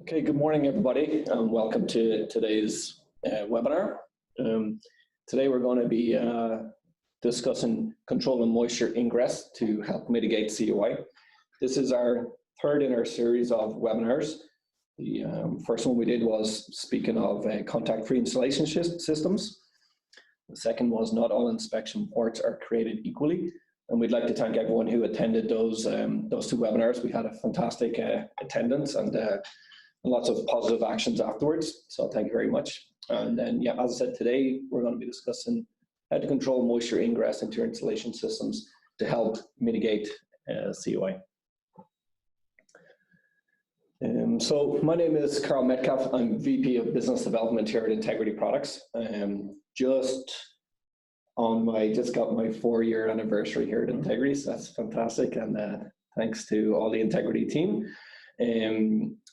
Okay, good morning, everybody, and welcome to today's webinar. Today we're going to be discussing control and moisture ingress to help mitigate CUI. This is our third in our series of webinars. The first one we did was speaking of contact-free installation systems. The second was not all inspection ports are created equally. And we'd like to thank everyone who attended those two webinars. We had a fantastic attendance and lots of positive actions afterwards. So thank you very much. And then, yeah, as I said, today we're going to be discussing how to control moisture ingress into your installation systems to help mitigate CUI. So my name is Karl Metcalf. I'm VP of Business Development here at Integrity Products. Just got my 4-year anniversary here at Integrity, so that's fantastic, and thanks to all the Integrity team.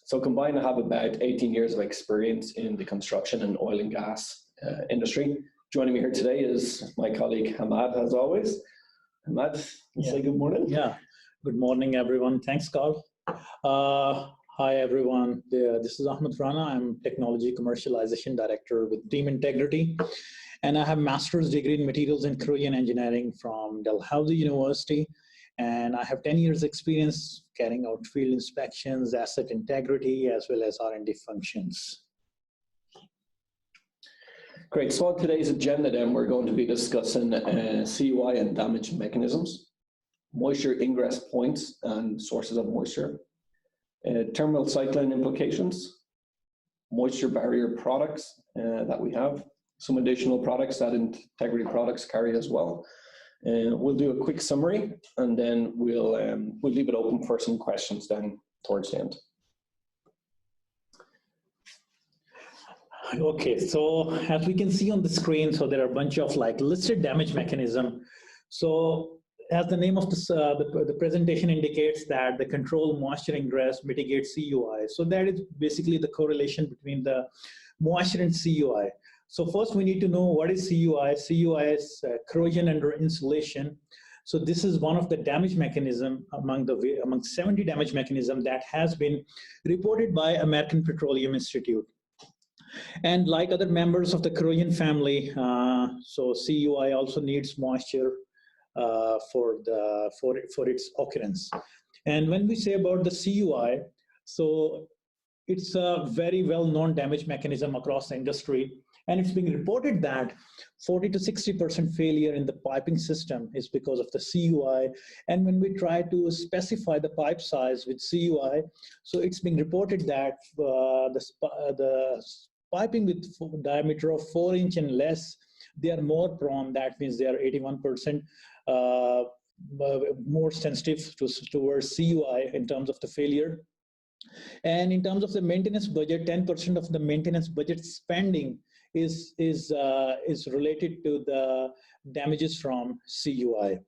So combined, I have about 18 years of experience in the construction and oil and gas industry. Joining me here today is my colleague Ahmad, as always. Ahmad, say good morning. Yeah, good morning, everyone. Thanks, Karl. Hi, everyone. This is Ahmad Rana. I'm Technology Commercialization Director with Team Integrity. And I have a master's degree in materials and corrosion engineering from Dalhousie University. And I have 10 years experience carrying out field inspections, asset integrity, as well as R&D functions. Great. So on today's agenda then, we're going to be discussing CUI and damage mechanisms, moisture ingress points and sources of moisture, terminal cycling implications, moisture barrier products that we have, some additional products that Integrity Products carry as well. We'll do a quick summary, and then we'll leave it open for some questions then towards the end. Okay, so as we can see on the screen, so there are a bunch of listed damage mechanism. So as the name of this, the presentation indicates that the control moisture ingress mitigates CUI. So that is basically the correlation between the moisture and CUI. So first we need to know what is CUI. CUI is corrosion under insulation. So this is one of the damage mechanism among 70 damage mechanism that has been reported by American Petroleum Institute. And like other members of the corrosion family, so CUI also needs moisture for its occurrence. And when we say about the CUI, so it's a very well-known damage mechanism across the industry. And it's being reported that 40 to 60% failure in the piping system is because of the CUI. And when we try to specify the pipe size with CUI, so it's being reported that the piping with diameter of 4 inch and less, they are more prone. That means they are 81% more sensitive towards CUI in terms of the failure. And in terms of the maintenance budget, 10% of the maintenance budget spending is related to the damages from CUI.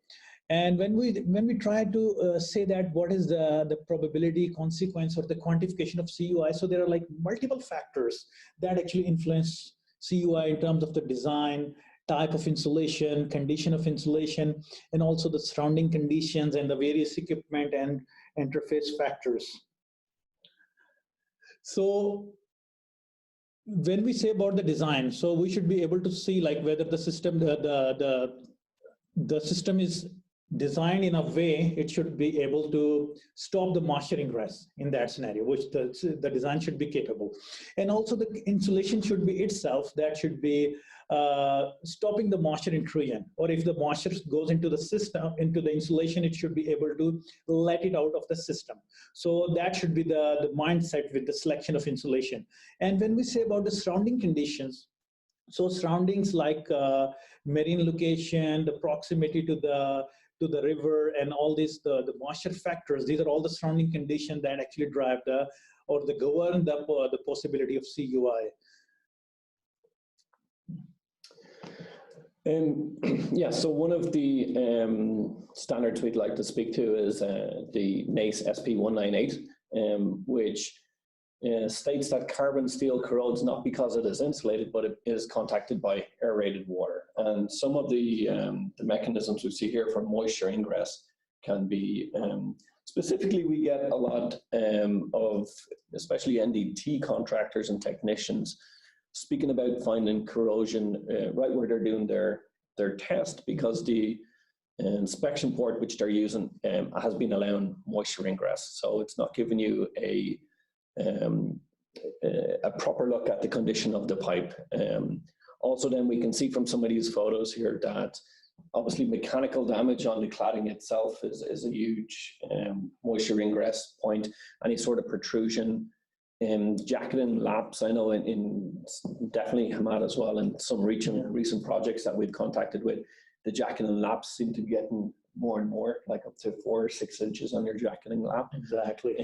And when we try to say that what is the probability, consequence, or the quantification of CUI, so there are multiple factors that actually influence CUI in terms of the design, type of insulation, condition of insulation, and also the surrounding conditions and the various equipment and interface factors. So when we say about the design, so we should be able to see whether the system, the system is designed in a way it should be able to stop the moisture ingress in that scenario, which the design should be capable. And also the insulation should be itself that should be stopping the moisture intrusion, or if the moisture goes into the system, into the insulation, it should be able to let it out of the system. So that should be the mindset with the selection of insulation. And when we say about the surrounding conditions, so surroundings like marine location, the proximity to the river, and all these the moisture factors, these are all the surrounding conditions that actually drive govern the possibility of CUI. Yeah, so one of the standards we'd like to speak to is the Nase Sp198, which states that carbon steel corrodes not because it is insulated, but it is contacted by aerated water. And some of the mechanisms we see here for moisture ingress can be Specifically, we get a lot of, especially NDT contractors and technicians, speaking about finding corrosion right where they're doing their test, because the inspection port which they're using has been allowing moisture ingress. So it's not giving you a proper look at the condition of the pipe. Also, then we can see from some of these photos here that obviously mechanical damage on the cladding itself is a huge moisture ingress point. Any sort of protrusion, jacketing laps, I know in definitely Ahmad as well, and some recent projects that we've contacted with, the jacketing laps seem to be getting more and more, like up to 4 or 6 inches on your jacketing lap. Exactly.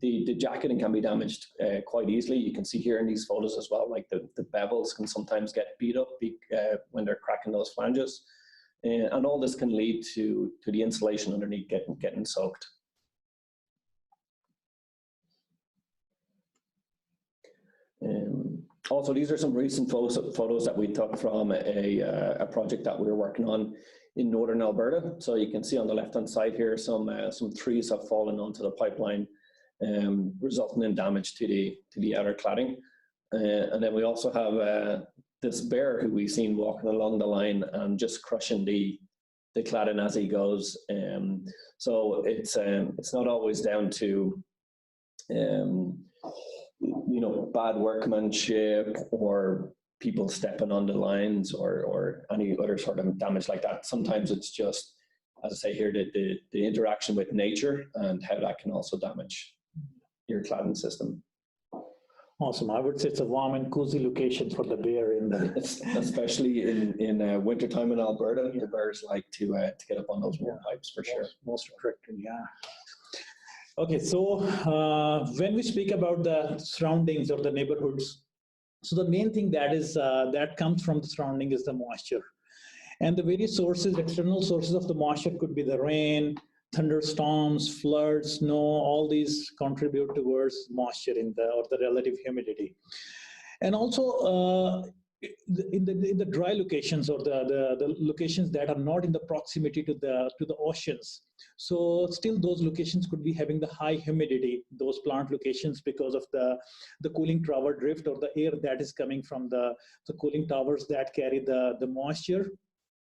The jacketing can be damaged quite easily. You can see here in these photos as well, like the bevels can sometimes get beat up when they're cracking those flanges. And all this can lead to the insulation underneath getting soaked. Also, these are some recent photos that we took from a project that we were working on in northern Alberta. So you can see on the left-hand side here, some trees have fallen onto the pipeline, resulting in damage to the outer cladding. And then we also have this bear who we've seen walking along the line and just crushing the cladding as he goes. So it's not always down to bad workmanship or people stepping on the lines or any other sort of damage like that. Sometimes it's just, as I say here, the interaction with nature and how that can also damage your cladding system. Awesome. I would say it's a warm and cozy location for the bear in the especially in wintertime in Alberta. Yeah. The bears like to get up on those warm pipes for sure. Most attractive, yeah. Okay, so when we speak about the surroundings or the neighborhoods, so the main thing that comes from the surrounding is the moisture. And the various sources, external sources of the moisture could be the rain, thunderstorms, floods, snow, all these contribute towards moisture or the relative humidity. And also in the dry locations or the locations that are not in the proximity to the oceans. So still those locations could be having the high humidity, those plant locations, because of the cooling tower drift or the air that is coming from the cooling towers that carry the moisture.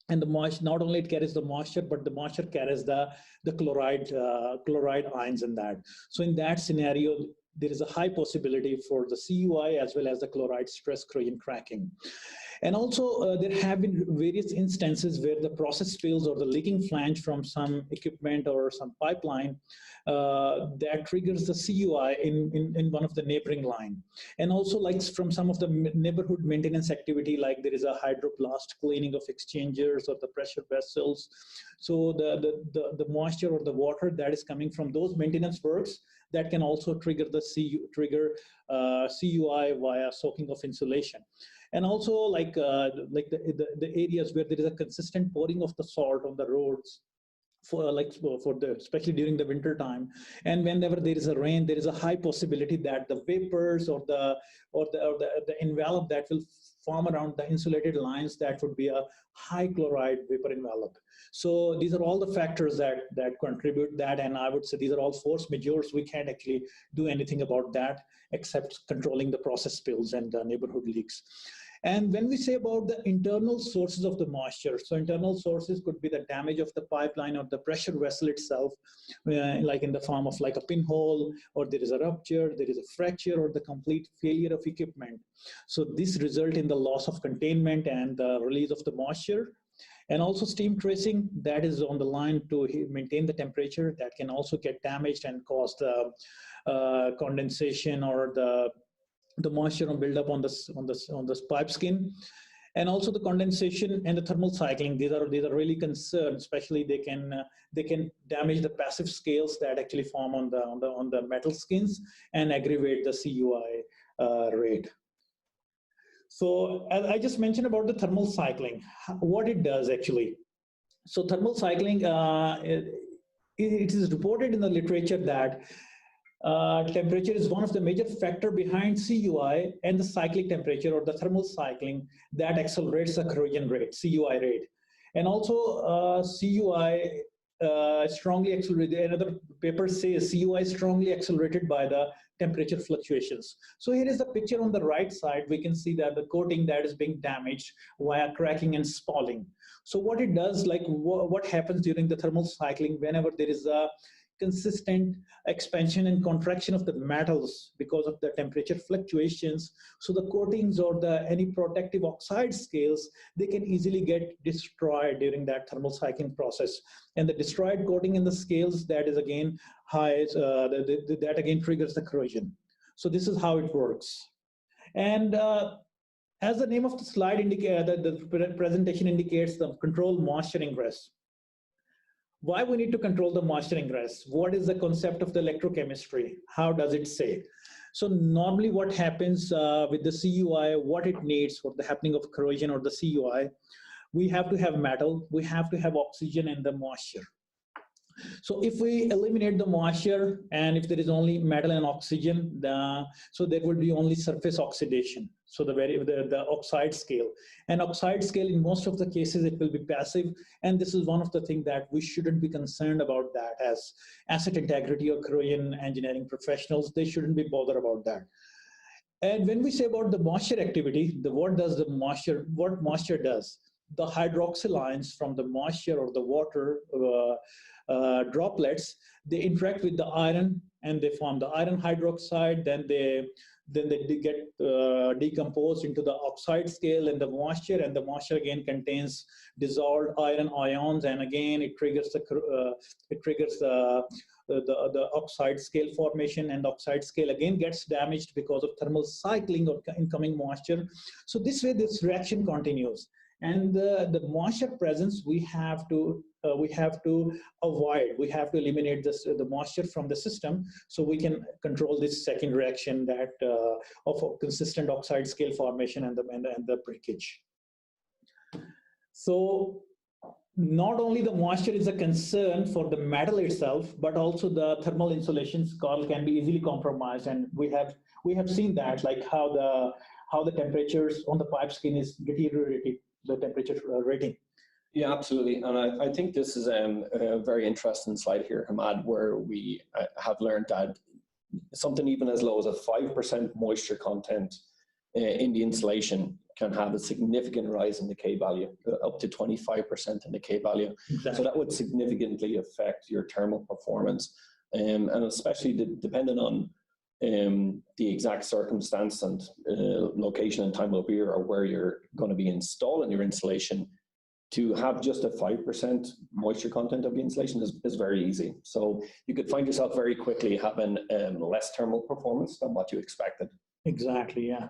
And the moisture, not only it carries the moisture, but the moisture carries the chloride ions in that. So in that scenario, there is a high possibility for the CUI as well as the chloride stress corrosion cracking. And also there have been various instances where the process spills or the leaking flange from some equipment or some pipeline that triggers the CUI in one of the neighboring line. And also like from some of the neighborhood maintenance activity, like there is a hydroblast cleaning of exchangers or the pressure vessels. So the moisture or the water that is coming from those maintenance works, that can also trigger the CUI via soaking of insulation. And also like the areas where there is a consistent pouring of the salt on the roads, especially during the winter time, and whenever there is a rain, there is a high possibility that the vapors or the envelope that will form around the insulated lines, that would be a high chloride vapor envelope. So these are all the factors that contribute that, and I would say these are all force majeures. We can't actually do anything about that except controlling the process spills and the neighborhood leaks. And when we say about the internal sources of the moisture, so internal sources could be the damage of the pipeline or the pressure vessel itself, like in the form of like a pinhole, or there is a rupture, there is a fracture, or the complete failure of equipment. So this result in the loss of containment and the release of the moisture. And also steam tracing, that is on the line to maintain the temperature, that can also get damaged and cause the condensation or the moisture build up on the pipe skin. And also the condensation and the thermal cycling, these are really concerned, especially they can damage the passive scales that actually form on the metal skins and aggravate the CUI rate. So as I just mentioned about the thermal cycling, what it does actually. So thermal cycling, it is reported in the literature that temperature is one of the major factor behind CUI, and the cyclic temperature or the thermal cycling that accelerates the corrosion rate, CUI rate. And also CUI strongly accelerates, another paper says CUI is strongly accelerated by the temperature fluctuations. So here is the picture on the right side. We can see that the coating that is being damaged via cracking and spalling. So what it does, like what happens during the thermal cycling, whenever there is a consistent expansion and contraction of the metals because of the temperature fluctuations, so the coatings or the any protective oxide scales, they can easily get destroyed during that thermal cycling process. And the destroyed coating in the scales, that is again high, that again triggers the corrosion. So this is how it works. And as the name of the slide indicates, the presentation indicates, the control moisture ingress. Why we need to control the moisture ingress? What is the concept of the electrochemistry? How does it say? So normally what happens with the CUI, what it needs for the happening of corrosion or the CUI, we have to have metal, we have to have oxygen and the moisture. So if we eliminate the moisture and if there is only metal and oxygen, so there will be only surface oxidation. So the oxide scale. And oxide scale in most of the cases, it will be passive. And this is one of the things that we shouldn't be concerned about, that as asset integrity or corrosion engineering professionals, they shouldn't be bothered about that. And when we say about the moisture activity, what moisture does? The hydroxyl ions from the moisture or the water droplets, they interact with the iron and they form the iron hydroxide, then they get decomposed into the oxide scale and the moisture again contains dissolved iron ions, and again it triggers the oxide scale formation, and the oxide scale again gets damaged because of thermal cycling of incoming moisture. So this way this reaction continues. And the moisture presence we have to avoid. We have to eliminate the moisture from the system so we can control this second reaction that of a consistent oxide scale formation and the breakage. So not only the moisture is a concern for the metal itself, but also the thermal insulations, Karl, can be easily compromised, and we have seen that, like how the temperatures on the pipe skin is deteriorating, the temperature rating. Yeah, absolutely. And I think this is a very interesting slide here, Ahmad, where we have learned that something even as low as a 5% moisture content in the insulation can have a significant rise in the K value, up to 25% in the K value. Exactly. So that would significantly affect your thermal performance, and especially depending on the exact circumstance and location and time of year, or where you're going to be installing your insulation. To have just a 5% moisture content of the insulation is very easy. So you could find yourself very quickly having less thermal performance than what you expected. Exactly, yeah.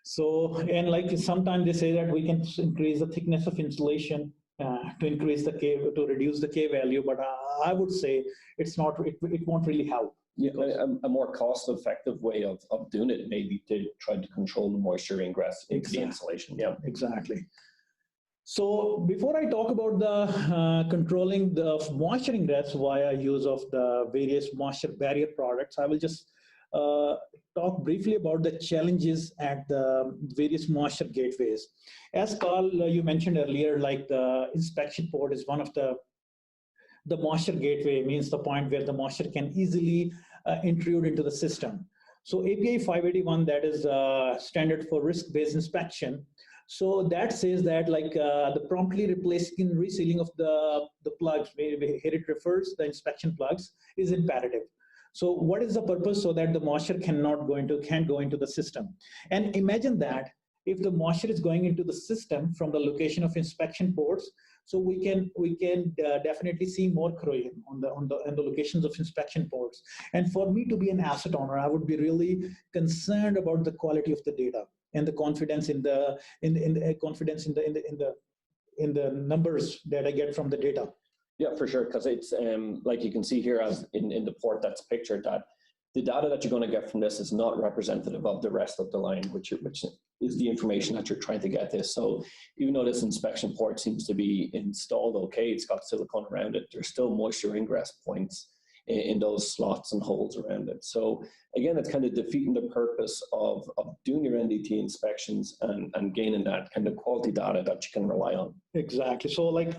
So, and like sometimes they say that we can increase the thickness of insulation to increase the K, to reduce the K value, but I would say it's not, it won't really help. Yeah, a more cost-effective way of doing it may be to try to control the moisture ingress into the insulation. Yeah, exactly. So before I talk about the controlling the moisture ingress via use of the various moisture barrier products, I will just talk briefly about the challenges at the various moisture gateways. As Karl, you mentioned earlier, like the inspection port is one of the moisture gateway, means the point where the moisture can easily intrude into the system. So API 581, that is standard for risk-based inspection. So that says that like the promptly replacing and resealing of the plugs, here it refers the inspection plugs, is imperative. So what is the purpose? So that the moisture can't go into the system. And imagine that if the moisture is going into the system from the location of inspection ports, so we can definitely see more corrosion on the locations of inspection ports. And for me to be an asset owner, I would be really concerned about the quality of the data and the confidence in the numbers that I get from the data. Yeah, for sure, because it's like you can see here as in the port that's pictured, that the data that you're going to get from this is not representative of the rest of the line, which is the information that you're trying to get this. So even though this inspection port seems to be installed okay, it's got silicone around it, there's still moisture ingress points in those slots and holes around it. So again, it's kind of defeating the purpose of doing your NDT inspections and gaining that kind of quality data that you can rely on. Exactly. So like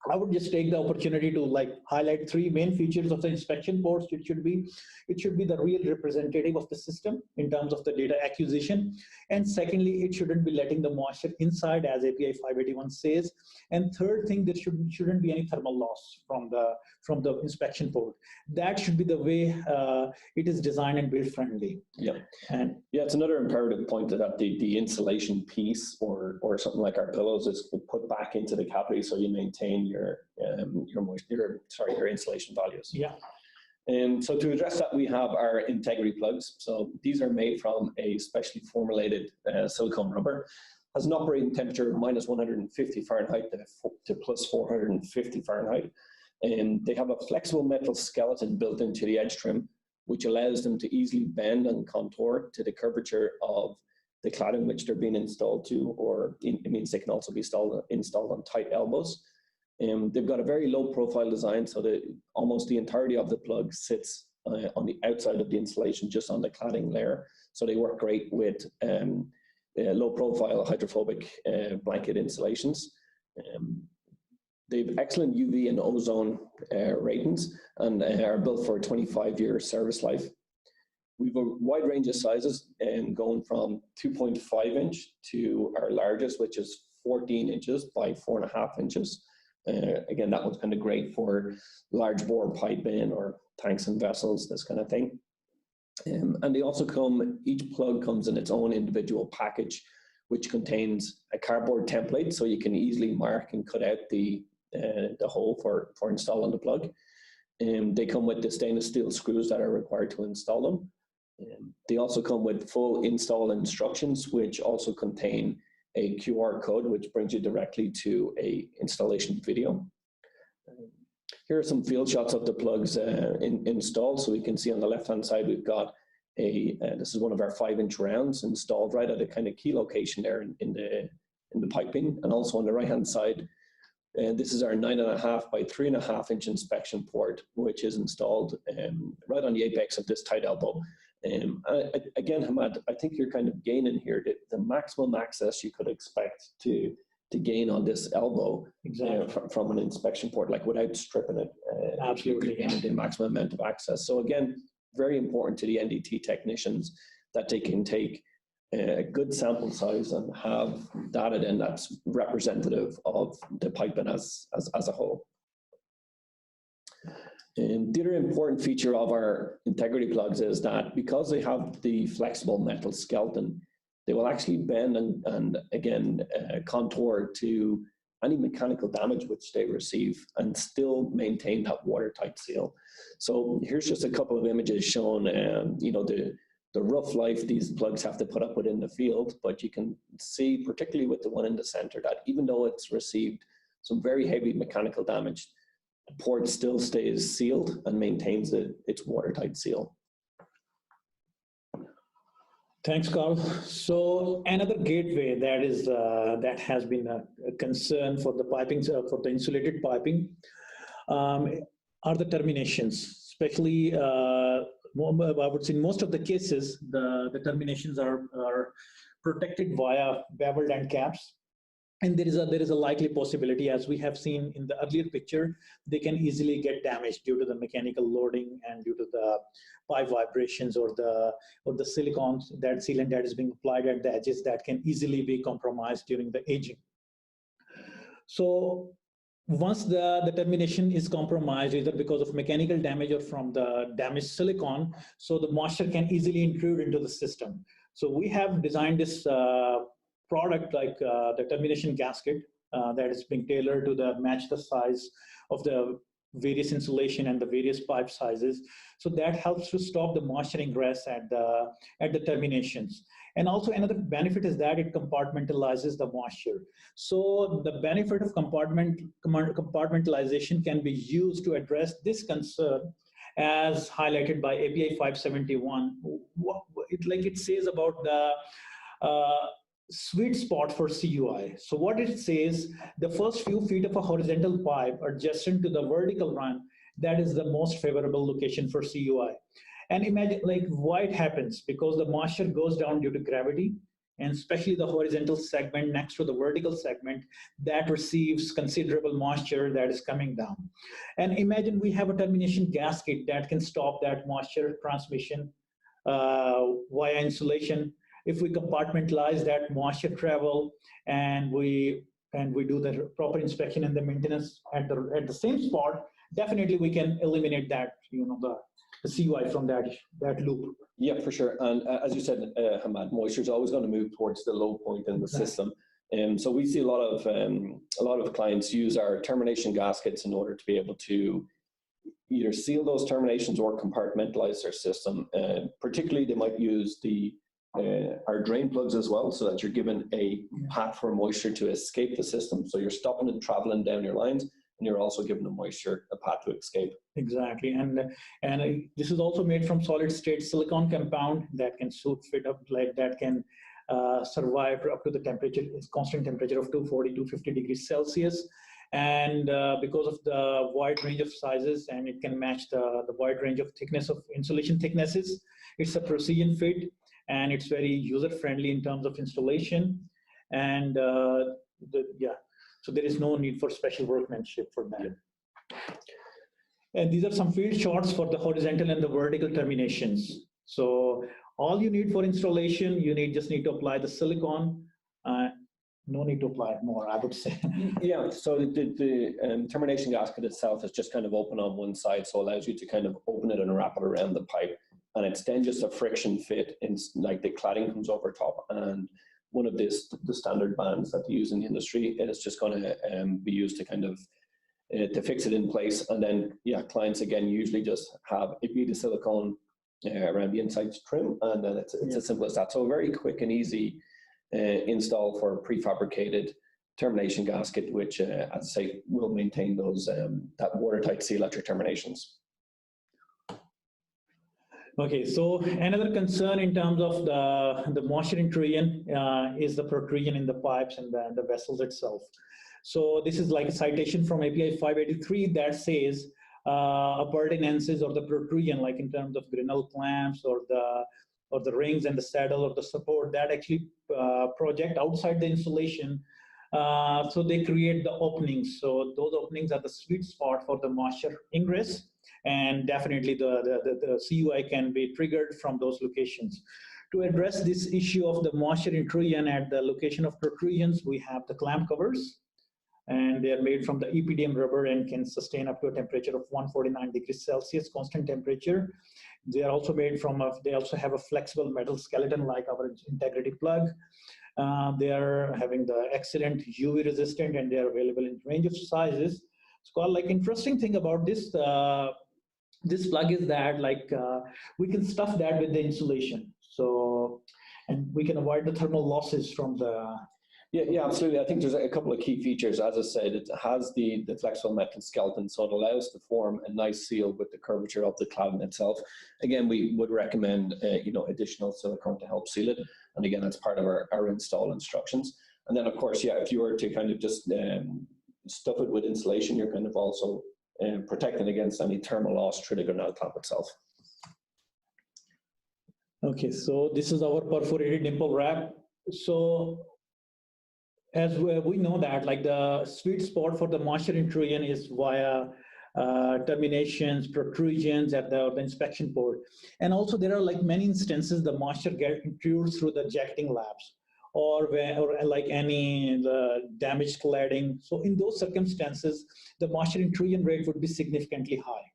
I would just take the opportunity to like highlight three main features of the inspection ports. It should be the real representative of the system in terms of the data acquisition. And secondly, it shouldn't be letting the moisture inside, as API 581 says. And third thing, there shouldn't be any thermal loss from the inspection port. That should be the way it is designed and build friendly. Yeah, and yeah, it's another imperative point that the insulation piece or something like our pillows is put back into the cavity so you maintain your insulation values. Yeah. And so to address that, we have our integrity plugs. So these are made from a specially formulated silicone rubber. Has an operating temperature of minus 150 Fahrenheit to plus 450 Fahrenheit. And they have a flexible metal skeleton built into the edge trim, which allows them to easily bend and contour to the curvature of the cladding which they're being installed to, or it means they can also be installed on tight elbows. They've got a very low profile design, so that almost the entirety of the plug sits on the outside of the insulation, just on the cladding layer. So they work great with low profile hydrophobic blanket insulations. They have excellent UV and ozone ratings and are built for a 25-year service life. We've a wide range of sizes, going from 2.5 inch to our largest, which is 14 inches by 4.5 inches. Again, that one's kind of great for large bore piping or tanks and vessels, this kind of thing. And they also each plug comes in its own individual package, which contains a cardboard template, so you can easily mark and cut out the hole for installing the plug. They come with the stainless steel screws that are required to install them. They also come with full install instructions, which also contain a QR code, which brings you directly to a installation video. Here are some field shots of the plugs installed. So we can see on the left-hand side, we've got this is one of our 5-inch rounds installed right at a kind of key location there in the piping. And also on the right-hand side, this is our 9.5 by 3.5 inch inspection port, which is installed right on the apex of this tight elbow. Again, Ahmad, I think you're kind of gaining here the maximum access you could expect to gain on this elbow. Exactly. From an inspection port, like without stripping it. Absolutely. Gaining the maximum amount of access. So again, very important to the NDT technicians that they can take a good sample size and have data then that's representative of the piping as a whole. The other important feature of our integrity plugs is that because they have the flexible metal skeleton, they will actually bend and again contour to any mechanical damage which they receive and still maintain that watertight seal. So here's just a couple of images showing the rough life these plugs have to put up with in the field, but you can see, particularly with the one in the center, that even though it's received some very heavy mechanical damage, the port still stays sealed and maintains its watertight seal. Thanks, Karl. So another gateway that has been a concern for the piping, for the insulated piping, are the terminations. Especially, I would say in most of the cases, the terminations are protected via beveled end caps. And there is a likely possibility, as we have seen in the earlier picture, they can easily get damaged due to the mechanical loading and due to the pipe vibrations or the silicone, that sealant that is being applied at the edges, that can easily be compromised during the aging. So once the termination is compromised, either because of mechanical damage or from the damaged silicone, so the moisture can easily intrude into the system. So we have designed this product like the termination gasket that is being tailored to match the size of the various insulation and the various pipe sizes. So that helps to stop the moisture ingress at the terminations. And also another benefit is that it compartmentalizes the moisture. So the benefit of compartmentalization can be used to address this concern, as highlighted by API 571. It says about the sweet spot for CUI. So what it says, the first few feet of a horizontal pipe adjacent to the vertical run, that is the most favorable location for CUI. And imagine why it happens, because the moisture goes down due to gravity, and especially the horizontal segment next to the vertical segment that receives considerable moisture that is coming down. And imagine we have a termination gasket that can stop that moisture transmission via insulation. If we compartmentalize that moisture travel and we do the proper inspection and the maintenance at the same spot, definitely we can eliminate that, the CUI from that loop. Yeah, for sure. And as you said, Ahmad, moisture is always going to move towards the low point in the system. So we see a lot of clients use our termination gaskets in order to be able to either seal those terminations or compartmentalize their system. Particularly, they might use our drain plugs as well, so that you're given a path for moisture to escape the system. So you're stopping it traveling down your lines, and you're also giving the moisture a path to escape. Exactly, and this is also made from solid state silicon compound that can fit up, like that can survive up to the temperature, constant temperature of 240, 250 degrees Celsius. And because of the wide range of sizes, and it can match the wide range of thickness of insulation thicknesses, it's a precision fit, and it's very user-friendly in terms of installation. And so there is no need for special workmanship for that. And these are some field shots for the horizontal and the vertical terminations. So all you need for installation, just need to apply the silicone. No need to apply more, I would say. Yeah, so the termination gasket itself is just kind of open on one side, so allows you to kind of open it and wrap it around the pipe. And it's then just a friction fit, like the cladding comes over top, and one of the standard bands that they use in the industry is just going to be used to kind of to fix it in place. And then, clients again usually just have a bead of silicone around the inside trim, and then it's as simple as that. So a very quick and easy install for prefabricated termination gasket, which, as I say, will maintain those that watertight seal at your terminations. Okay, so another concern in terms of the moisture intrusion is the protrusion in the pipes and the vessels itself. So this is like a citation from API 583 that says appurtenances or the protrusion, like in terms of grinnell clamps or the rings and the saddle or the support that actually project outside the insulation. So they create the openings. So those openings are the sweet spot for the moisture ingress, and definitely the CUI can be triggered from those locations. To address this issue of the moisture intrusion at the location of protrusions, we have the clamp covers, and they are made from the EPDM rubber and can sustain up to a temperature of 149 degrees Celsius, constant temperature. They are also made from, they also have a flexible metal skeleton like our integrity plug. They are having the excellent UV resistant, and they are available in range of sizes. So, like, interesting thing about this this plug is that we can stuff that with the insulation. So, and we can avoid the thermal losses from the. Yeah, absolutely. I think there's a couple of key features. As I said, it has the flexible metal skeleton, so it allows to form a nice seal with the curvature of the cladding itself. Again, we would recommend additional silicone to help seal it, and again, that's part of our install instructions. And then, of course, if you were to kind of just stuff it with insulation, you're kind of also protecting against any thermal loss through the grinnell clamp itself. Okay, so this is our perforated dimple wrap. So as we know that, like, the sweet spot for the moisture intrusion is via terminations, protrusions at the inspection port. And also there are like many instances the moisture intrudes through the jacketing labs or like any damaged cladding. So in those circumstances, the moisture intrusion rate would be significantly high.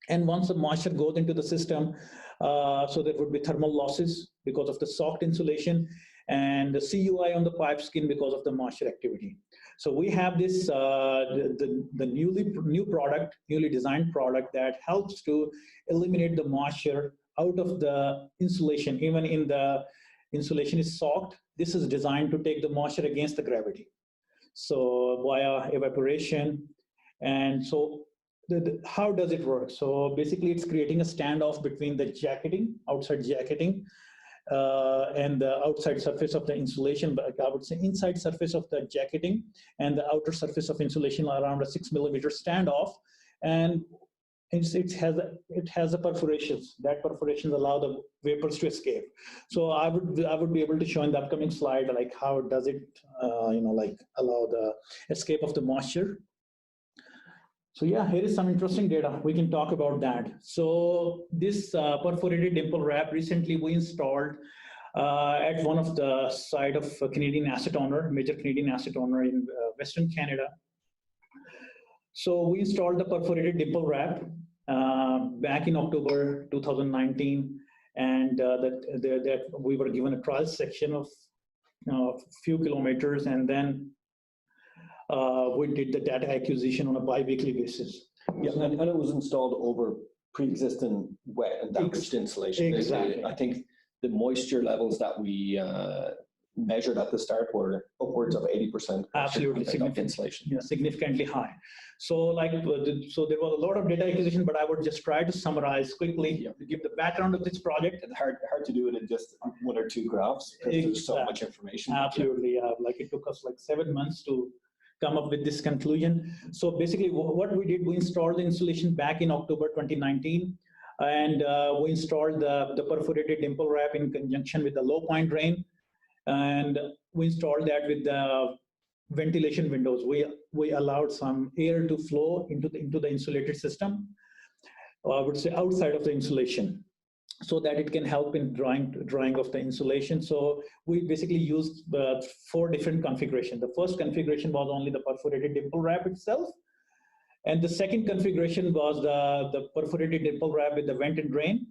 And once the moisture goes into the system, so there would be thermal losses because of the soft insulation, and the CUI on the pipe skin because of the moisture activity. So we have this the newly designed product that helps to eliminate the moisture out of the insulation. Even in the insulation is soaked, this is designed to take the moisture against the gravity. So via evaporation. And so how does it work? So basically it's creating a standoff between the jacketing, outside jacketing, and the outside surface of the insulation, but I would say inside surface of the jacketing and the outer surface of insulation around a 6 millimeter standoff. And it has the perforations. That perforations allow the vapors to escape. So I would be able to show in the upcoming slide like how does it like allow the escape of the moisture. So yeah, here is some interesting data. We can talk about that. So this perforated dimple wrap recently we installed at one of the site of a Canadian asset owner, major Canadian asset owner in Western Canada. So we installed the perforated dimple wrap back in October 2019, and that we were given a trial section of a few kilometers, and then we did the data acquisition on a bi-weekly basis. Yeah, and it was installed over pre-existing wet and damaged insulation. Exactly. I think the moisture levels that we measured at the start were upwards of 80%. Absolutely, insulation. Yeah, significantly high. So like, so there was a lot of data acquisition, but I would just try to summarize quickly to give the background of this project. It's hard to do it in just one or two graphs because there's so much information. Absolutely, like it took us like 7 months to come up with this conclusion. So basically what we did, we installed the insulation back in October 2019, and we installed the perforated dimple wrap in conjunction with the low point drain, and we installed that with the ventilation windows. We allowed some air to flow into the insulated system, I would say outside of the insulation, so that it can help in drying of the insulation. So we basically used 4 different configurations. The first configuration was only the perforated dimple wrap itself, and the second configuration was the perforated dimple wrap with the vent and drain.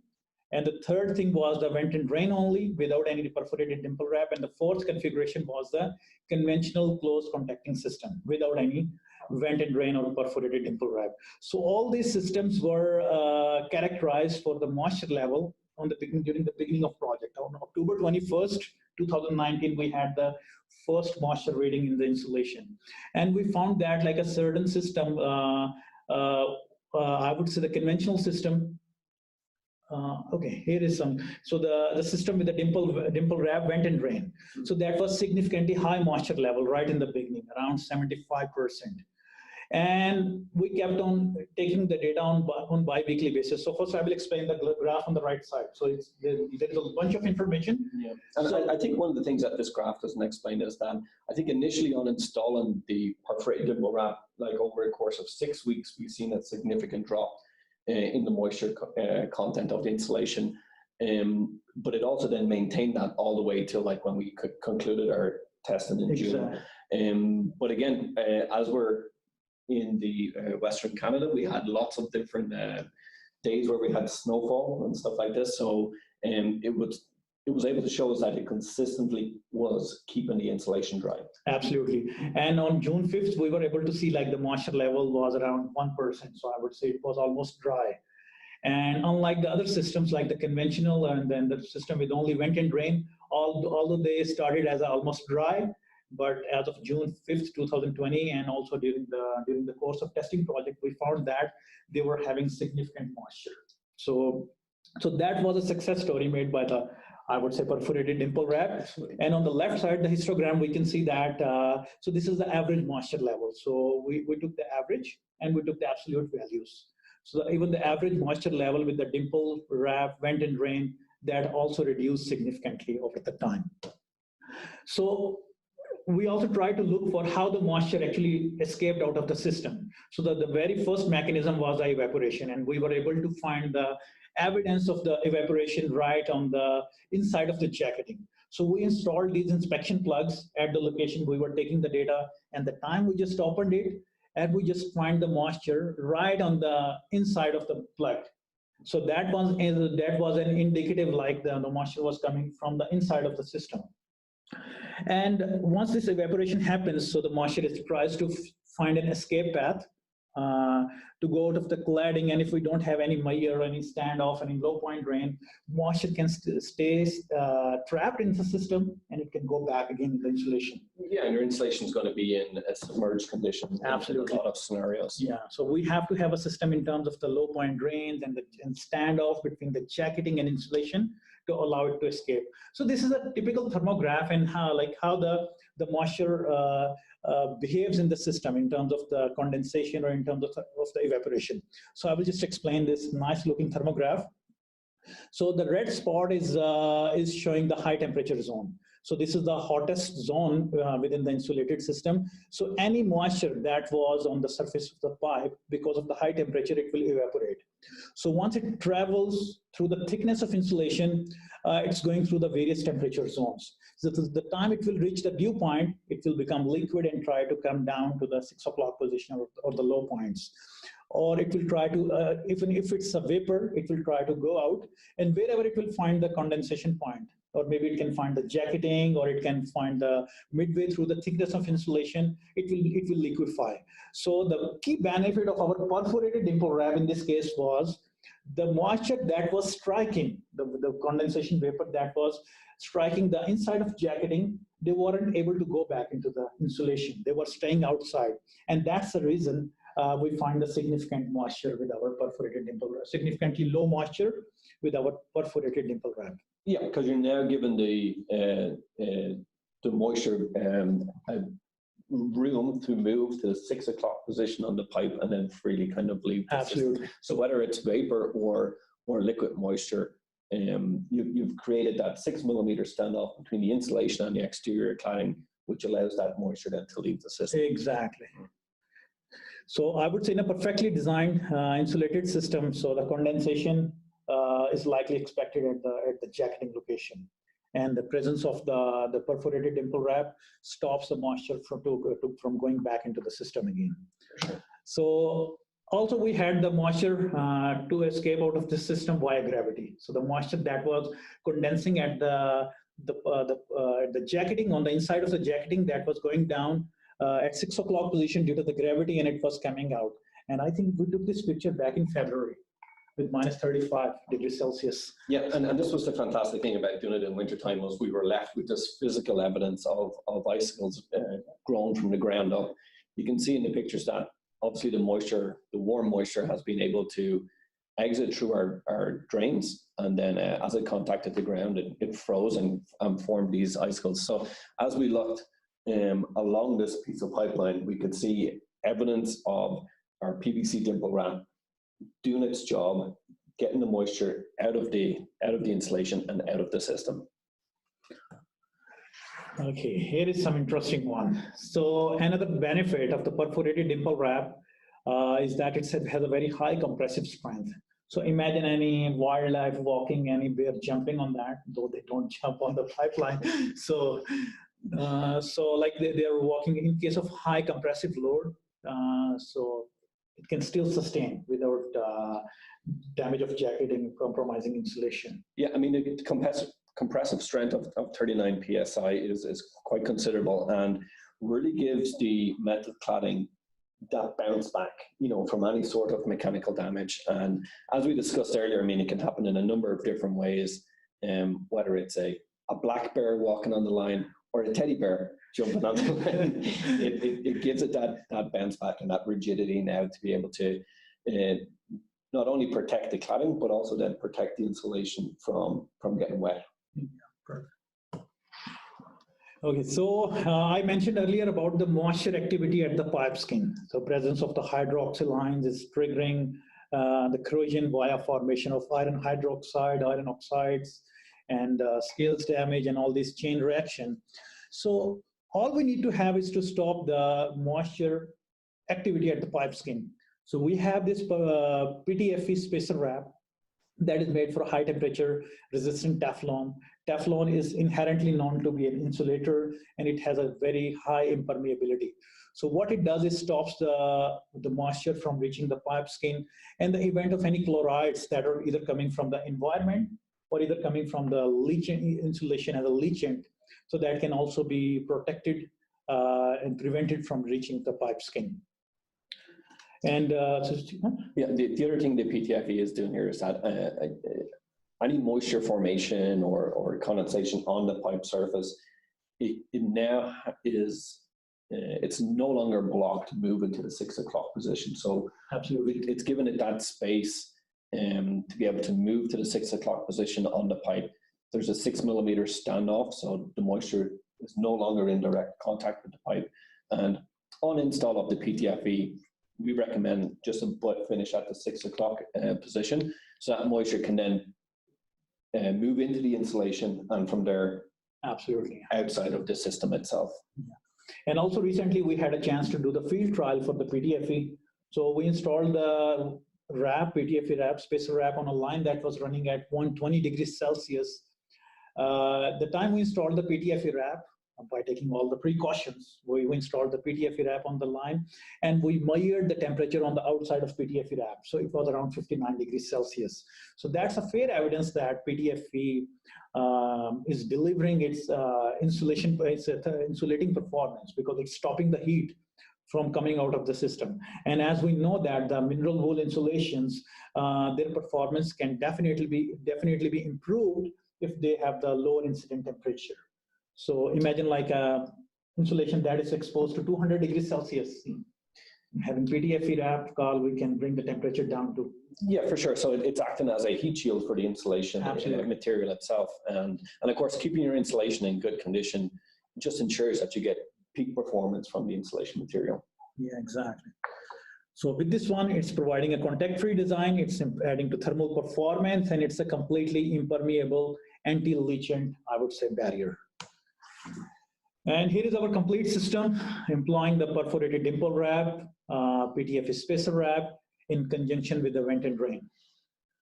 And the third thing was the vent and drain only without any perforated dimple wrap. And the fourth configuration was the conventional closed contacting system without any vent and drain or perforated dimple wrap. So all these systems were characterized for the moisture level during the beginning of project. On October 21st, 2019, we had the first moisture reading in the insulation. And we found that like a certain system, I would say the conventional system, okay, here is some. So the system with the dimple wrap, vent and drain. So that was significantly high moisture level right in the beginning, around 75%. And we kept on taking the data on bi-weekly basis. So first I will explain the graph on the right side. So there is a bunch of information. Yeah, and so, I think one of the things that this graph doesn't explain is that I think initially on installing the perforated dimple wrap, like over a course of 6 weeks, we've seen a significant drop in the moisture content of the insulation, but it also then maintained that all the way till like when we concluded our testing in June. But again, as we're in the Western Canada, we had lots of different days where we had snowfall and stuff like this. So it was able to show us that it consistently was keeping the insulation dry. Absolutely. And on June 5th, we were able to see like the moisture level was around 1%. So I would say it was almost dry. And unlike the other systems like the conventional and then the system with only vent and drain, although they started as almost dry, but as of June 5th, 2020, and also during the course of testing project, we found that they were having significant moisture. So that was a success story made by the, I would say, perforated dimple wrap. And on the left side, the histogram, we can see that, so this is the average moisture level. So we took the average and we took the absolute values. So even the average moisture level with the dimple wrap, vent and drain, that also reduced significantly over the time. So we also tried to look for how the moisture actually escaped out of the system. So the very first mechanism was the evaporation, and we were able to find the evidence of the evaporation right on the inside of the jacketing. So we installed these inspection plugs at the location we were taking the data, and the time we just opened it, and we just find the moisture right on the inside of the plug. So that was an indicative like the moisture was coming from the inside of the system. And once this evaporation happens, so the moisture tries to find an escape path to go out of the cladding, and if we don't have any Meyer, any standoff, any low point drain, moisture can stay trapped in the system, and it can go back again in the insulation. Yeah, and your insulation is going to be in a submerged condition. Absolutely. In a lot of scenarios. Yeah, so we have to have a system in terms of the low point drains and standoff between the jacketing and insulation to allow it to escape. So this is a typical thermograph and how the moisture behaves in the system in terms of the condensation or in terms of the evaporation. So I will just explain this nice looking thermograph. So the red spot is showing the high temperature zone. So this is the hottest zone within the insulated system. So any moisture that was on the surface of the pipe, because of the high temperature, it will evaporate. So once it travels through the thickness of insulation, it's going through the various temperature zones. So the time it will reach the dew point, it will become liquid and try to come down to the 6 o'clock position or the low points. Or it will try to, even if it's a vapor, it will try to go out, and wherever it will find the condensation point, or maybe it can find the jacketing, or it can find the midway through the thickness of insulation, it will liquefy. So the key benefit of our perforated dimple wrap in this case was the moisture that was striking, the condensation vapor that was striking the inside of jacketing, they weren't able to go back into the insulation. They were staying outside. And that's the reason we find the significant moisture with our perforated dimple wrap, significantly low moisture with our perforated dimple wrap. Yeah, because you're now given the moisture room to move to the 6 o'clock position on the pipe and then freely kind of leave. Absolutely. So whether it's vapor or liquid moisture, you've created that 6 millimeter standoff between the insulation and the exterior cladding, which allows that moisture then to leave the system. Exactly. So I would say in a perfectly designed insulated system, so the condensation is likely expected at the jacketing location. And the presence of the perforated dimple wrap stops the moisture from going back into the system again. Sure. So also we had the moisture to escape out of the system via gravity. So the moisture that was condensing at the jacketing, on the inside of the jacketing, that was going down at 6 o'clock position due to the gravity, and it was coming out. And I think we took this picture back in February with minus 35 degrees Celsius. Yeah, and this was the fantastic thing about doing it in wintertime, was we were left with this physical evidence of icicles grown from the ground up. You can see in the pictures that obviously the warm moisture has been able to exit through our drains, and then as it contacted the ground, it froze and formed these icicles. So as we looked along this piece of pipeline, we could see evidence of our PVC dimple wrap doing its job, getting the moisture out of the insulation and out of the system. Okay, here is some interesting one. So another benefit of the perforated dimple wrap is that it has a very high compressive strength. So imagine any wildlife walking, any bear jumping on that, though they don't jump on the pipeline. So like they are walking in case of high compressive load. So it can still sustain without damage of jacketing, compromising insulation. Yeah, I mean, the compressive strength of 39 psi is quite considerable, and really gives the metal cladding that bounce back, from any sort of mechanical damage. And as we discussed earlier, I mean, it can happen in a number of different ways, whether it's a black bear walking on the line or a teddy bear jumping on the line. It gives it that bounce back and that rigidity now to be able to not only protect the cladding, but also then protect the insulation from getting wet. Yeah, perfect. Okay, so I mentioned earlier about the moisture activity at the pipe skin. So presence of the hydroxyl lines is triggering the corrosion via formation of iron hydroxide, iron oxides, and scales damage and all this chain reaction. So all we need to have is to stop the moisture activity at the pipe skin. So we have this Ptfe spacer wrap that is made for high temperature resistant Teflon. Teflon is inherently known to be an insulator, and it has a very high impermeability. So what it does is stops the moisture from reaching the pipe skin, and the event of any chlorides that are either coming from the environment or either coming from the leachant insulation as a leachant. So that can also be protected and prevented from reaching the pipe skin. And yeah, the other thing the Ptfe is doing here is that any moisture formation or condensation on the pipe surface, it now is it's no longer blocked moving to the 6 o'clock position. So absolutely, it's given it that space to be able to move to the 6 o'clock position on the pipe. there's a 6 millimeter standoff, so the moisture is no longer in direct contact with the pipe. And on install of the Ptfe, we recommend just a butt finish at the 6 o'clock position, so that moisture can then move into the insulation and from there Absolutely. outside of the system itself. Yeah. And also recently we had a chance to do the field trial for the Ptfe. So we installed the wrap, Ptfe wrap, spacer wrap on a line that was running at 120 degrees Celsius. The time we installed the Ptfe wrap, by taking all the precautions, we installed the Ptfe wrap on the line, and we measured the temperature on the outside of Ptfe wrap. So it was around 59 degrees Celsius. So that's a fair evidence that Ptfe is delivering its insulating performance, because it's stopping the heat from coming out of the system. And as we know that the mineral wool insulations, their performance can definitely be improved if they have the lower incident temperature. So imagine like a insulation that is exposed to 200 degrees Celsius. Having Ptfe wrap, Karl, we can bring the temperature down to. Yeah, for sure. So it's acting as a heat shield for the insulation material itself. And of course, keeping your insulation in good condition just ensures that you get peak performance from the insulation material. Yeah, exactly. So with this one, it's providing a contact-free design, it's adding to thermal performance, and it's a completely impermeable, anti-leachant, I would say, barrier. And here is our complete system, employing the perforated dimple wrap, Ptfe spacer wrap, in conjunction with the vent and drain.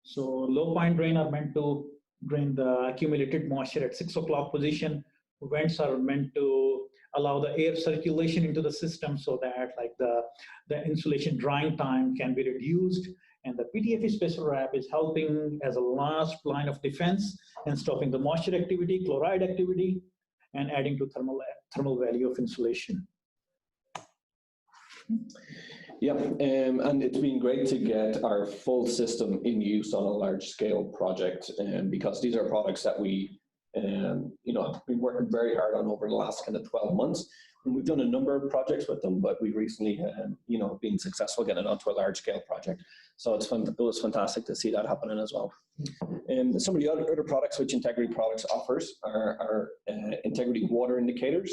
So low point drain are meant to drain the accumulated moisture at 6 o'clock position. Vents are meant to allow the air circulation into the system so that like the insulation drying time can be reduced. And the Ptfe spacer wrap is helping as a last line of defense and stopping the moisture activity, chloride activity, and adding to thermal value of insulation. Yeah, and it's been great to get our full system in use on a large scale project, because these are products that we have been working very hard on over the last kind of 12 months. And we've done a number of projects with them, but we recently, been successful getting onto a large scale project. So it was fantastic to see that happening as well. Some of the other products which Integrity Products offers are integrity water indicators.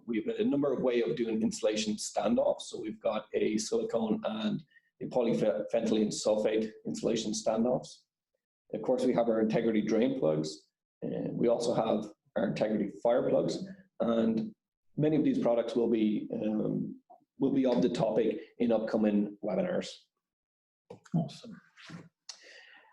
We have a number of ways of doing insulation standoffs. So we've got a silicone and a polyphenylene sulfate insulation standoffs. Of course, we have our integrity drain plugs. And we also have our integrity fire plugs. And many of these products will be of the topic in upcoming webinars. Awesome.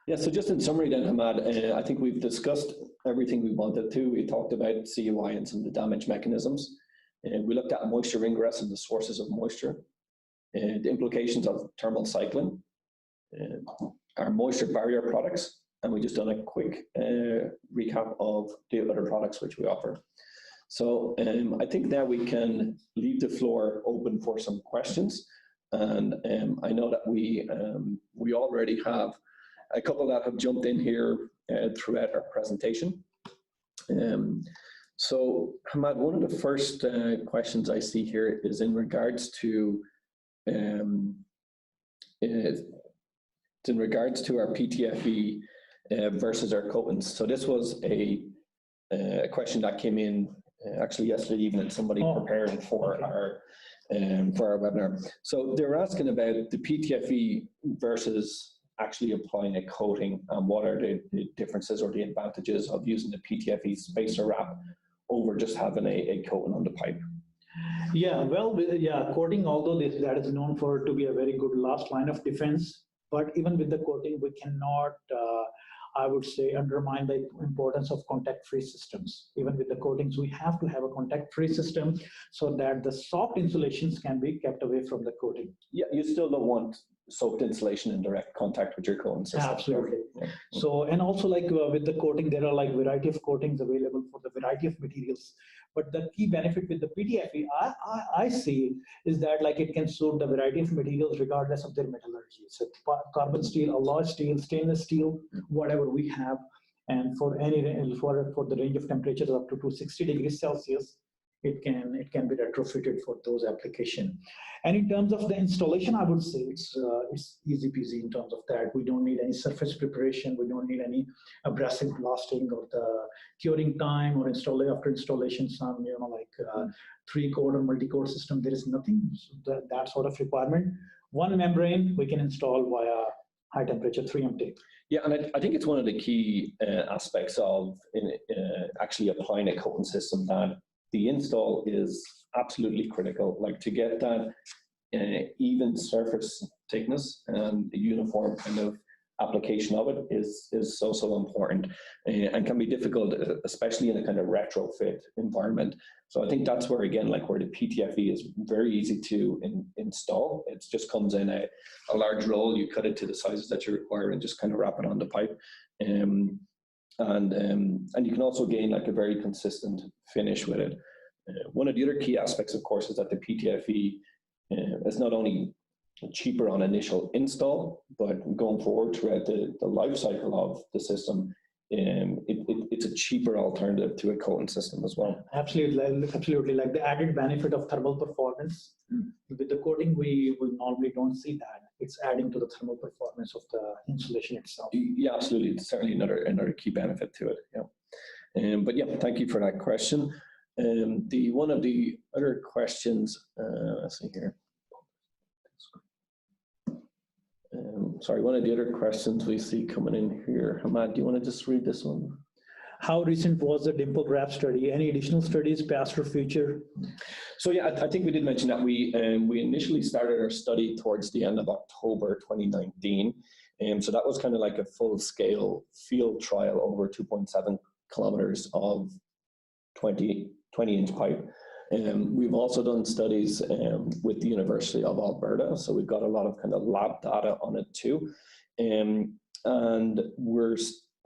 Yeah, so just in summary then, Ahmad, I think we've discussed everything we wanted to. We talked about CUI and some of the damage mechanisms. We looked at moisture ingress and the sources of moisture, the implications of thermal cycling, our moisture barrier products, and we just done a quick recap of the other products which we offer. So I think now we can leave the floor open for some questions. And I know that we already have a couple that have jumped in here throughout our presentation. So Ahmad, one of the first questions I see here is in regards to our Ptfe versus our coatings. So this was a question that came in actually yesterday evening, somebody preparing for our webinar. So they were asking about the Ptfe versus actually applying a coating, and what are the differences or the advantages of using the Ptfe spacer wrap over just having a coating on the pipe. Yeah, well, coating, although that is known to be a very good last line of defense, but even with the coating, we cannot, I would say, undermine the importance of contact-free systems. Even with the coatings, we have to have a contact-free system so that the soft insulations can be kept away from the coating. Yeah, you still don't want soaked insulation in direct contact with your coating system. Absolutely. Yeah. So, and also like with the coating, there are like variety of coatings available for the variety of materials. But the key benefit with the Ptfe, I see, is that like it can suit the variety of materials regardless of their metallurgy. So carbon steel, alloy steel, stainless steel, whatever we have, and for the range of temperatures up to 260 degrees Celsius, it can be retrofitted for those applications. And in terms of the installation, I would say it's easy peasy in terms of that. We don't need any surface preparation. We don't need any abrasive blasting or the curing time or after installation, some, like 3-core or multi-core system. There is nothing, that sort of requirement. One membrane we can install via high temperature 3M. Yeah, and I think it's one of the key aspects of actually applying a coating system, that the install is absolutely critical. Like, to get that even surface thickness and the uniform kind of application of it is so important, and can be difficult, especially in a kind of retrofit environment. So I think that's where, again, like where the Ptfe is very easy to install. It just comes in a large roll, you cut it to the sizes that you require and just kind of wrap it on the pipe. And you can also gain like a very consistent finish with it. One of the other key aspects, of course, is that the Ptfe is not only cheaper on initial install, but going forward throughout the life cycle of the system, it's a cheaper alternative to a coating system as well. Absolutely. Like the added benefit of thermal performance. With the coating, we normally don't see that. It's adding to the thermal performance of the insulation itself. Yeah, absolutely. It's certainly another key benefit to it. Yeah. But yeah, thank you for that question. One of the other questions, let's see here. Sorry, one of the other questions we see coming in here. Ahmad, do you want to just read this one? How recent was the Dimple graph study? Any additional studies, past or future? So yeah, I think we did mention that we initially started our study towards the end of October 2019. So that was kind of like a full-scale field trial over 2.7 kilometers of 20-inch pipe. We've also done studies with the University of Alberta, so we've got a lot of kind of lab data on it too. And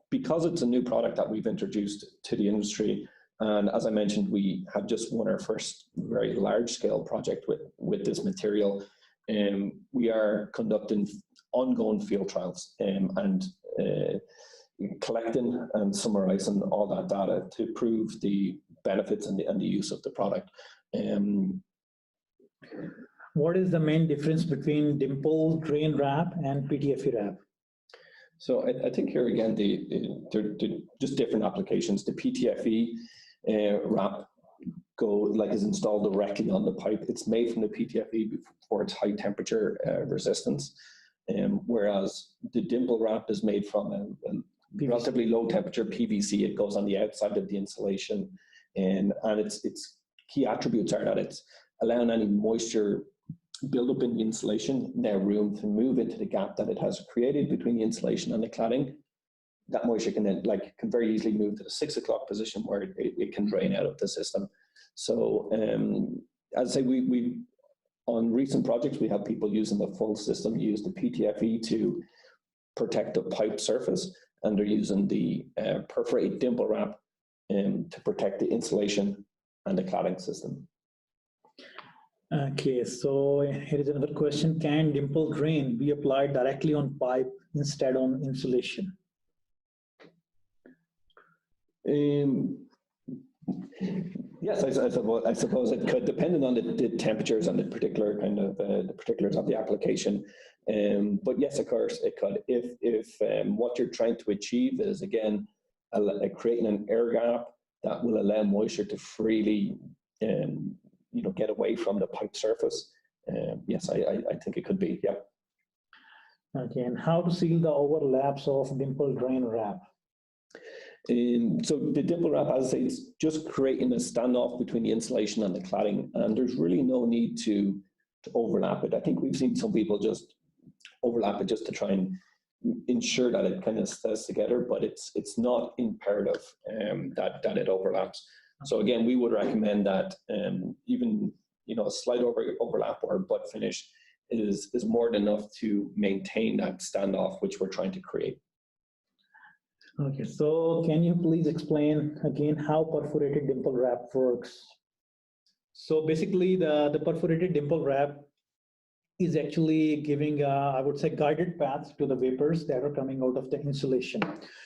because it's a new product that we've introduced to the industry, and as I mentioned, we have just won our first very large-scale project with this material. We are conducting ongoing field trials and collecting and summarizing all that data to prove the benefits and the use of the product. What is the main difference between Dimple drain wrap and Ptfe wrap? So I think here again, they're just different applications. The Ptfe wrap is installed directly on the pipe. It's made from the Ptfe for its high temperature resistance, whereas the Dimple wrap is made from a relatively low temperature PVC. It goes on the outside of the insulation, and its key attributes are that it's allowing any moisture build up in the insulation, now room to move into the gap that it has created between the insulation and the cladding. That moisture can then can very easily move to the 6 o'clock position where it can drain out of the system. So as I say, we on recent projects, we have people using the full system, use the Ptfe to protect the pipe surface, and they're using the perforated Dimple wrap to protect the insulation and the cladding system. Okay, so here is another question. Can Dimple drain be applied directly on pipe instead on insulation? Yes, I suppose it could, depending on the temperatures and the particular kind of the particulars of the application. But yes, of course, it could. If what you're trying to achieve is, again, creating an air gap that will allow moisture to freely get away from the pipe surface. Yes, I think it could be, yeah. Okay, and how to seal the overlaps of Dimple drain wrap? So the Dimple wrap, as I say, it's just creating a standoff between the insulation and the cladding, and there's really no need to overlap it. I think we've seen some people just overlap it just to try and ensure that it kind of stays together, but it's not imperative that it overlaps. So again, we would recommend that even a slight overlap or butt finish is more than enough to maintain that standoff which we're trying to create. Okay, so can you please explain again how perforated Dimple wrap works? So basically, the perforated Dimple wrap is actually giving, I would say, guided path to the vapors that are coming out of the insulation.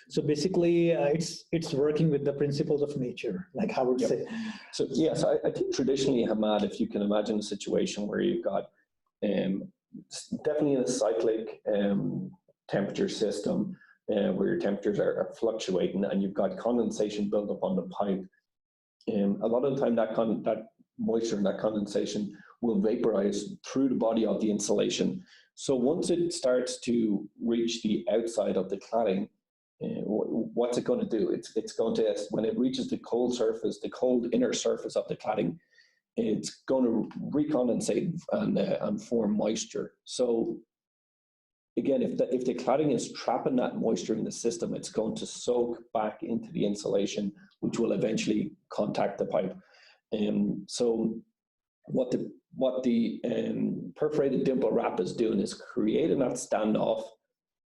So basically, it's working with the principles of nature, like I would say. So yes, I think traditionally, Ahmad, if you can imagine a situation where you've got definitely in a cyclic temperature system where your temperatures are fluctuating and you've got condensation built up on the pipe, a lot of the time that moisture and that condensation will vaporize through the body of the insulation. So once it starts to reach the outside of the cladding, what's it going to do? It's going to, when it reaches the cold surface, the cold inner surface of the cladding, it's going to recondensate and form moisture. So again, if the cladding is trapping that moisture in the system, it's going to soak back into the insulation, which will eventually contact the pipe. So what the perforated dimple wrap is doing is creating that standoff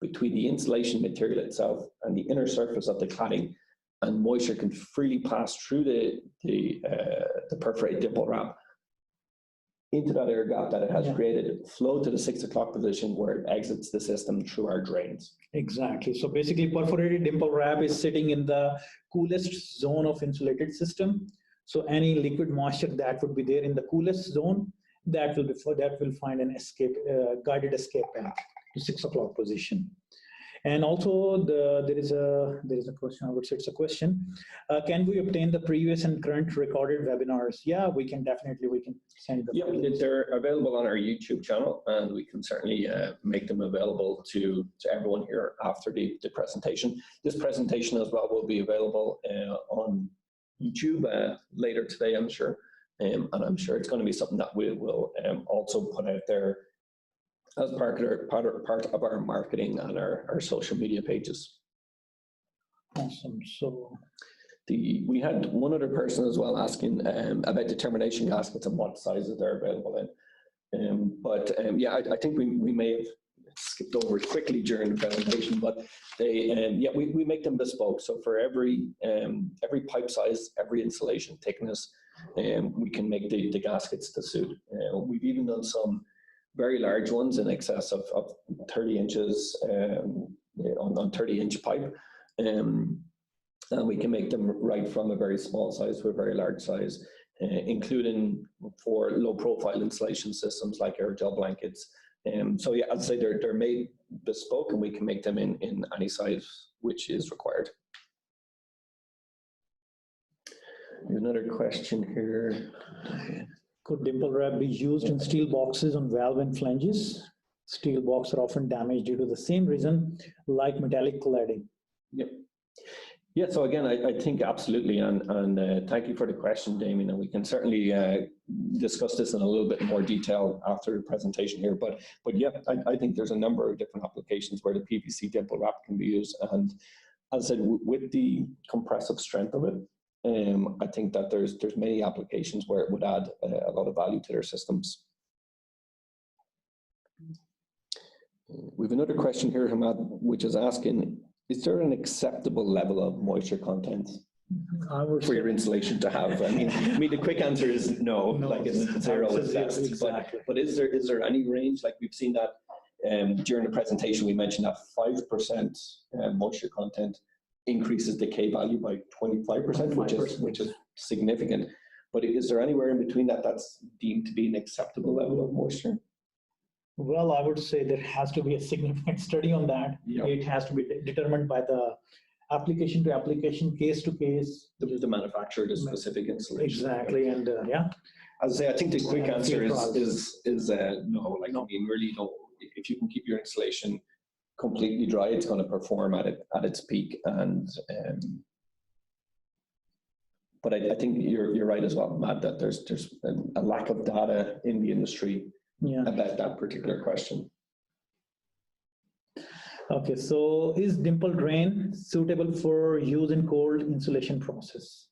between the insulation material itself and the inner surface of the cladding, and moisture can freely pass through the perforated dimple wrap into that air gap that it has created, flow to the 6 o'clock position where it exits the system through our drains. Exactly. So basically, perforated dimple wrap is sitting in the coolest zone of insulated system. So any liquid moisture that would be there in the coolest zone, that will find an escape, guided escape path to 6 o'clock position. And also there is a question. I would say it's a question. Can we obtain the previous and current recorded webinars? Yeah, we can definitely. We can send them. Yeah, they're available on our YouTube channel, and we can certainly make them available to everyone here after the presentation. This presentation as well will be available on YouTube later today, I'm sure, and I'm sure it's going to be something that we will also put out there as part of our marketing and our social media pages. Awesome. So we had one other person as well asking about the termination gaskets and what sizes they're available in. Yeah, I think we may have skipped over it quickly during the presentation, but we make them bespoke. So for every pipe size, every insulation thickness, we can make the gaskets to suit. We've even done some very large ones in excess of 30 inches on 30-inch pipe. And we can make them right from a very small size to a very large size, including for low-profile insulation systems like aerogel blankets. So yeah, I'd say they're made bespoke, and we can make them in any size which is required. Another question here. Could dimple wrap be used in steel boxes on valve and flanges? Steel boxes are often damaged due to the same reason, like metallic cladding. Yep. Yeah, so again, I think absolutely, and thank you for the question, Damien, and we can certainly discuss this in a little bit more detail after the presentation here, but yeah, I think there's a number of different applications where the PVC dimple wrap can be used, and as I said, with the compressive strength of it, I think that there's many applications where it would add a lot of value to their systems. We have another question here, Ahmad, which is asking, is there an acceptable level of moisture content for your insulation to have? I mean, the quick answer is no, like it's zero at best. Exactly. But is there any range? Like we've seen that during the presentation, we mentioned that 5% moisture content increases the K value by 25%, which is significant. But is there anywhere in between that's deemed to be an acceptable level of moisture? Well, I would say there has to be a significant study on that. Yep. It has to be determined by the application to application, case to case. The manufacturer, the specific insulation. Exactly, and yeah. As I say, I think the quick answer is no. Like, no. I mean, really, don't. If you can keep your insulation completely dry, it's going to perform at its peak. And but I think you're right as well, Matt, that there's a lack of data in the industry about that particular question. Okay, so is dimple drain suitable for use in cold insulation process?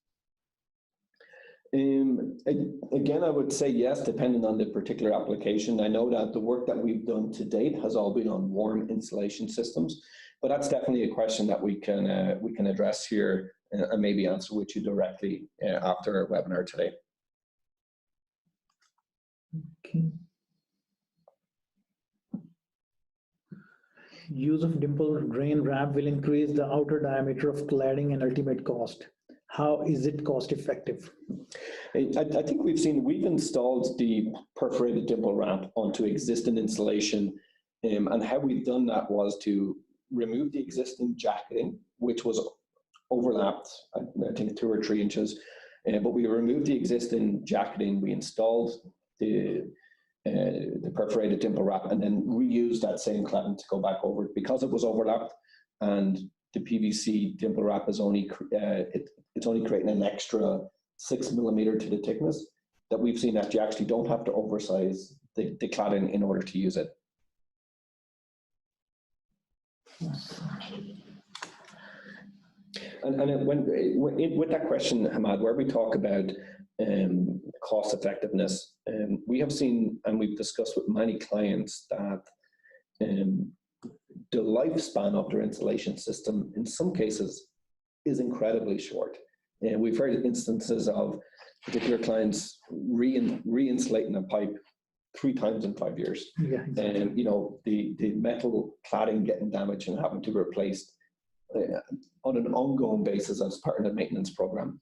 Again, I would say yes, depending on the particular application. I know that the work that we've done to date has all been on warm insulation systems, but that's definitely a question that we can address here and maybe answer with you directly after our webinar today. Okay. Use of Dimple drain wrap will increase the outer diameter of cladding and ultimate cost. How is it cost effective? I think we've installed the perforated Dimple wrap onto existing insulation, and how we've done that was to remove the existing jacketing, which was overlapped, I think 2 or 3 inches, but we removed the existing jacketing, we installed the perforated Dimple wrap, and then reused that same cladding to go back over it because it was overlapped, and the PVC Dimple wrap is only it's only creating an extra 6 millimeter to the thickness that we've seen that you actually don't have to oversize the cladding in order to use it. And with that question, Ahmad, where we talk about cost effectiveness, we have seen and we've discussed with many clients that the lifespan of their insulation system in some cases is incredibly short. And we've heard instances of particular clients re-insulating a pipe 3 times in 5 years. Yeah, exactly. And you know, the metal cladding getting damaged and having to be replaced on an ongoing basis as part of the maintenance program.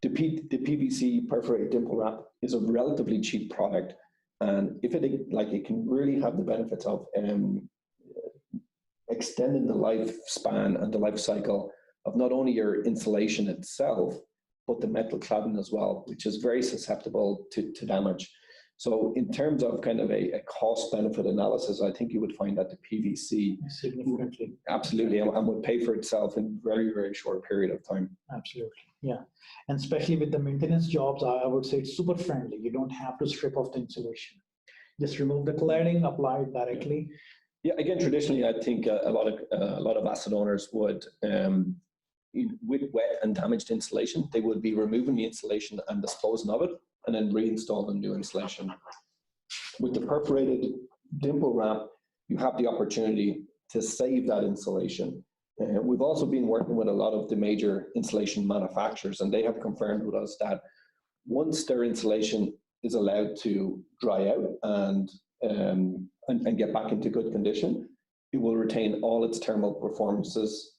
The PVC perforated Dimple wrap is a relatively cheap product, and if it can really have the benefits of extending the lifespan and the life cycle of not only your insulation itself, but the metal cladding as well, which is very susceptible to damage. So in terms of kind of a cost benefit analysis, I think you would find that the PVC significantly, absolutely, and would pay for itself in a very, very short period of time. Absolutely, yeah. And especially with the maintenance jobs, I would say it's super friendly. You don't have to strip off the insulation. Just remove the cladding, apply it directly. Yeah, again, traditionally, I think a lot of asset owners would, with wet and damaged insulation, they would be removing the insulation and disposing of it, and then reinstalling new insulation. With the perforated Dimple wrap, you have the opportunity to save that insulation. We've also been working with a lot of the major insulation manufacturers, and they have confirmed with us that once their insulation is allowed to dry out and get back into good condition, it will retain all its thermal performances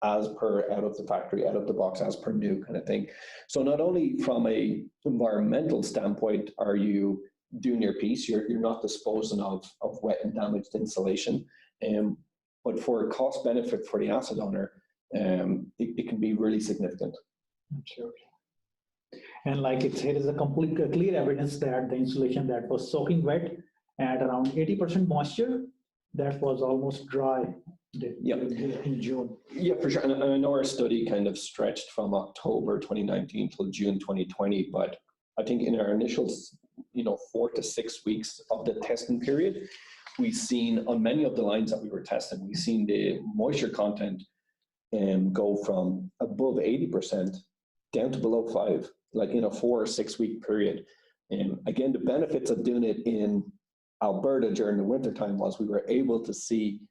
as per out of the factory, out of the box, as per new kind of thing. So not only from a environmental standpoint are you doing your piece, you're not disposing of wet and damaged insulation, but for a cost benefit for the asset owner, it can be really significant. Absolutely. And like it is a complete clear evidence that the insulation that was soaking wet at around 80% moisture, that was almost dry in June. Yeah, for sure. And I know our study kind of stretched from October 2019 till June 2020, but I think in our initial 4 to 6 weeks of the testing period, we've seen on many of the lines that we were testing, we've seen the moisture content go from above 80% down to below 5%, like in a 4 or 6 week period. Again, the benefits of doing it in Alberta during the wintertime was we were able to see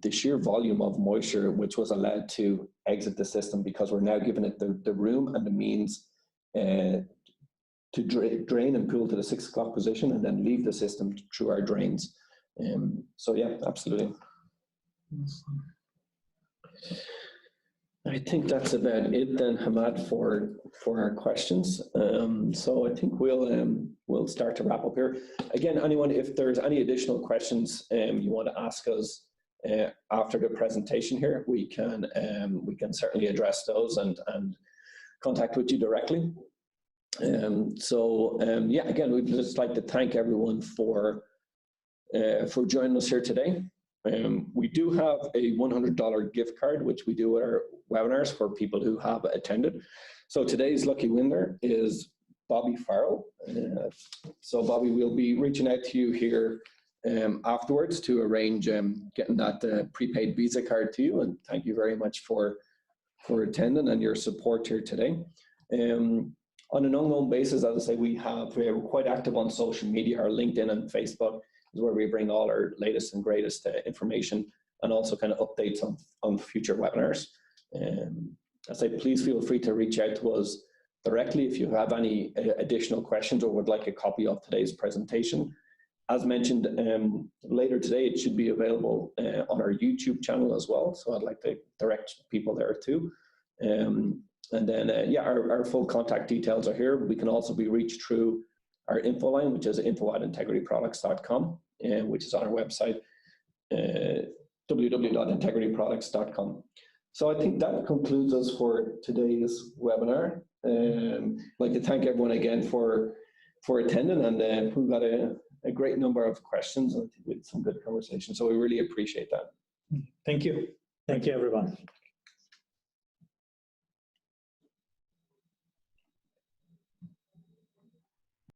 the sheer volume of moisture which was allowed to exit the system, because we're now giving it the room and the means to drain and pool to the 6 o'clock position and then leave the system through our drains. So yeah, absolutely. I think that's about it then, Ahmad, for our questions. So I think we'll start to wrap up here. Again, anyone, if there's any additional questions you want to ask us after the presentation here, we can certainly address those and contact with you directly. Yeah, again, we'd just like to thank everyone for joining us here today. We do have a $100 gift card, which we do at our webinars for people who have attended. So today's lucky winner is Bobby Farrell. So Bobby, we'll be reaching out to you here afterwards to arrange getting that prepaid Visa card to you. And thank you very much for attending and your support here today. On an ongoing basis, as I say, we're quite active on social media. Our LinkedIn and Facebook is where we bring all our latest and greatest information, and also kind of updates on future webinars. I say, please feel free to reach out to us directly if you have any additional questions or would like a copy of today's presentation. As mentioned, later today, it should be available on our YouTube channel as well. So I'd like to direct people there too. And then, yeah, our full contact details are here. We can also be reached through our info line, which is info@integrityproducts.com, which is on our website, www.integrityproducts.com. So I think that concludes us for today's webinar. I'd like to thank everyone again for attending, and we've got a great number of questions, and I think we had some good conversation. So we really appreciate that. Thank you. Thank you, everyone.